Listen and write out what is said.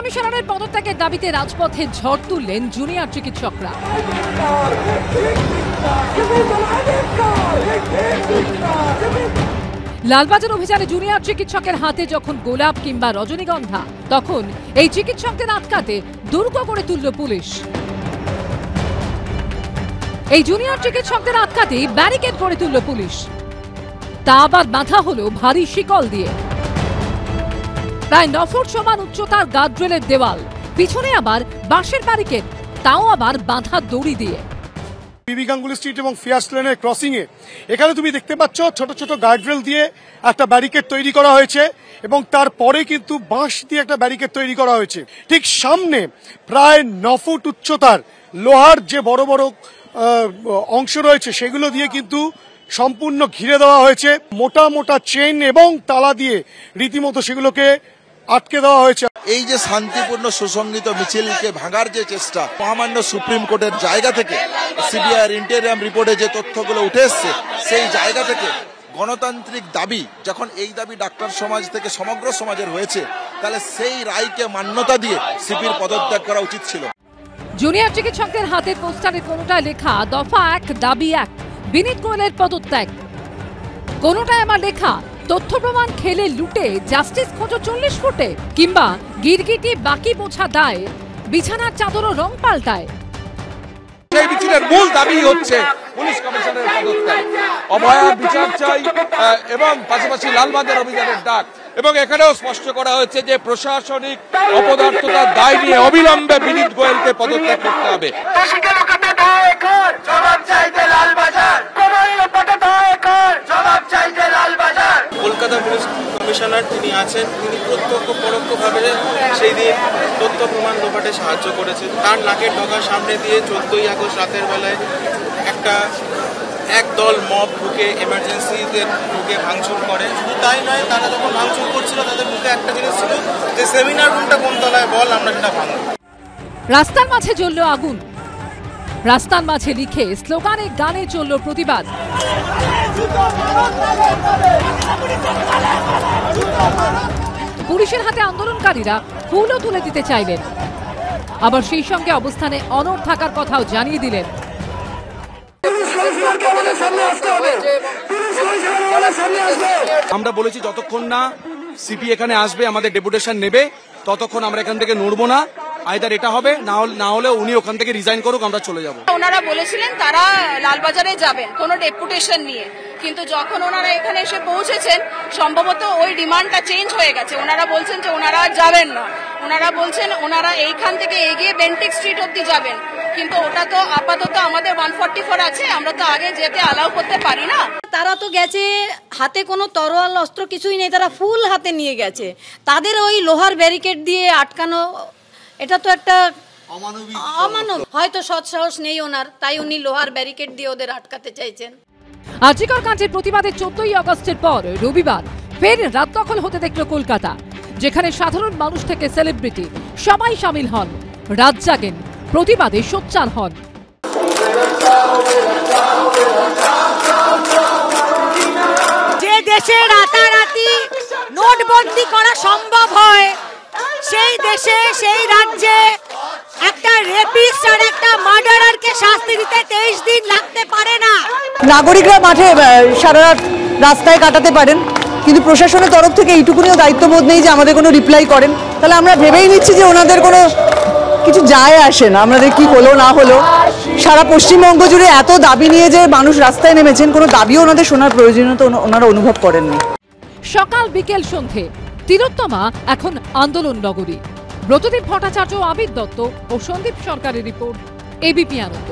কমিশনারের পদত্যাগের দাবিতে রাজপথে ঝড় তুললেন জুনিয়র চিকিৎসকরা। লালবাজার অভিযানে জুনিয়র চিকিৎসকের হাতে যখন গোলাপ কিংবা রজনীগন্ধা, তখন এই চিকিৎসকদের আটকাতে দুর্গ করে তুলল পুলিশ। এই জুনিয়র চিকিৎসকদের আটকাতে ব্যারিকেড করে তুলল পুলিশ, তা আবার বাঁধা হলো ভারী শিকল দিয়ে। প্রায় 9 ফুট সমান উচ্চতার গার্ডরেলের দেওয়াল, পিছনে আবার বাঁশের ব্যারিকেড, তাও আবার বাঁধা দড়ি দিয়ে। বিবি গাঙ্গুলি স্ট্রিট এবং ফিয়ার্স লেনের ক্রসিং এ এখানে তুমি দেখতে পাচ্ছ ছোট ছোট গার্ডরেল দিয়ে একটা ব্যারিকেড তৈরি করা হয়েছে এবং তারপরে কিন্তু বাঁশ দিয়ে একটা ব্যারিকেড তৈরি করা হয়েছে। ঠিক সামনে প্রায় 9 ফুট উচ্চতার লোহার যে বড় বড় অংশ রয়েছে সেগুলো দিয়ে কিন্তু সম্পূর্ণ ঘিরে দেওয়া হয়েছে। মোটা মোটা চেইন এবং তালা দিয়ে রীতিমতো সেগুলোকে আটকে দেওয়া হয়েছে। এই যে শান্তিপূর্ণ সুসংগঠিত মিছিলকে ভাঙার যে চেষ্টা, মহামান্য সুপ্রিম কোর্টের জায়গা থেকে সিবিআই ইন্টেরিয়াম রিপোর্টে যে তথ্যগুলো উঠে এসছে, সেই জায়গা থেকে গণতান্ত্রিক দাবি, যখন এই দাবি ডাক্তার সমাজ থেকে সমগ্র সমাজের হয়েছে, তাহলে সেই রায়কে মান্যতা দিয়ে সিপির পদত্যাগ করা উচিত ছিল। জুনিয়র চিকিৎসকদের হাতের পোস্টারে কোনোটায় লেখা দফা 1 দাবি 1 বিনীত গোয়েলের পদত্যাগ, কোনোটায় আমার লেখা তথ্য প্রমাণ খেলে লুটে জাস্টিস খোঁজো 40 ফুটে, কিংবা গিরগিটি বাকি বোঝা দায় বিছানার চাদরও রং পাল্টায়। এই মিছিলের মূল দাবি হচ্ছে পুলিশ কমিশনারের পদত্যাগ, অভয়ার বিচার চাই এবং পাশাপাশি লালবাজার অভিযানের ডাক। এবং এখানেও স্পষ্ট করা হয়েছে যে প্রশাসনিক অপদার্থতার দায় নিয়ে অবিলম্বে বিনীত গোয়েলকে পদত্যাগ করতে হবে। কলকাতা পুলিশ কমিশনার তিনি আছেন, তিনি প্রত্যক্ষ পরোক্ষভাবে সেই দিন তথ্য প্রমাণ লোপাটে সাহায্য করেছেন। তার নাকের ডগার সামনে দিয়ে 14ই আগস্ট রাতের বেলায় একদল মব ঢুকে এমার্জেন্সিতে ঢুকে ভাঙচুর করে। শুধু তাই নয়, তারা যখন ভাঙচুর করছিল তাদের মুখে একটা জিনিস ছিল যে সেমিনার রুমটা কোন তলায় বল, আমরা সেটা ভাঙব। রাস্তার মাঝে জ্বলল আগুন, রাস্তার মাঝে লিখে স্লোগানে গানে চলল প্রতিবাদ। পুলিশের হাতে আন্দোলনকারীরা ফুলও তুলে দিতে চাইলেন, আবার সেই সঙ্গে অবস্থানে অনড় থাকার কথাও জানিয়ে দিলেন। আমরা বলেছি যতক্ষণ না সিপি এখানে আসবে, আমাদের ডেপুটেশন নেবে, ততক্ষণ আমরা এখান থেকে নড়বো না। আইদার এটা হবে, না হলে উনি ওখান থেকে রিজাইন করুক, আমরা চলে যাব। ওনারা বলেছিলেন তারা লালবাজারে যাবেন কোনো ডেপুটেশন নিয়ে, কিন্তু যখন ওনারা এখানে এসে পৌঁছেছেন সম্ভবত ওই ডিমান্ডটা চেঞ্জ হয়ে গেছে। ওনারা বলছেন যে ওনারা যাবেন না, ওনারা বলছেন ওনারা এইখান থেকে এগিয়ে বেন্টিক স্ট্রিট অব্দি যাবেন, কিন্তু ওটা তো আপাতত আমাদের 144 আছে, আমরা তো আগে যেতে অ্যালাউ করতে পারি না। তারা তো গেছে হাতে কোনো তরোয়াল অস্ত্র কিছুই নেই, তারা ফুল হাতে নিয়ে গেছে। তাদের ওই লোহার ব্যারিকেড দিয়ে আটকানো, এটা তো একটা অমানব। হয়তো সৎ সাহস নেই ওনার, তাই উনি লোহার ব্যারিকেড দিয়ে ওদের আটকাতে চাইছেন। আজিকর কাণ্ডের প্রতিবাদে 14ই আগস্টের পর রবিবার ফের রাত দখল হতে দেখল কলকাতা, যেখানে সাধারণ মানুষ থেকে সেলিব্রিটি সবাই সামিল হন, রাত জাগেন, প্রতিবাদে সোচ্চার হন। যে দেশে রাতারাতি নোটবন্দি করা সম্ভব হয়, সেই দেশে সেই রাজ্যে একটা রেপিস্ট আর একটা মার্ডারারকে শাস্তি দিতে 23 দিন লাগতে পারে না। নাগরিকরা মাঠে সারা রাত রাস্তায় কাটাতে পারেন, কিন্তু প্রশাসনের তরফ থেকে এইটুকুনিও দায়িত্ববোধ নেই যে আমাদের কোনো রিপ্লাই করেন। তাহলে আমরা ভেবেই নিচ্ছি যে ওনাদের কোনো কিছু যায় আসে না আমাদের কি হলো না হলো। সারা পশ্চিমবঙ্গ জুড়ে এত দাবি নিয়ে যে মানুষ রাস্তায় নেমেছেন, কোনো দাবিও ওনাদের শোনার প্রয়োজনীয়তা ওনারা অনুভব করেননি। সকাল বিকেল সন্ধে তিলোত্তমা এখন আন্দোলন নগরী। ব্রতদীপ ভট্টাচার্য, আবির দত্ত ও সন্দীপ সরকারের রিপোর্ট, এবিপি আনন্দ।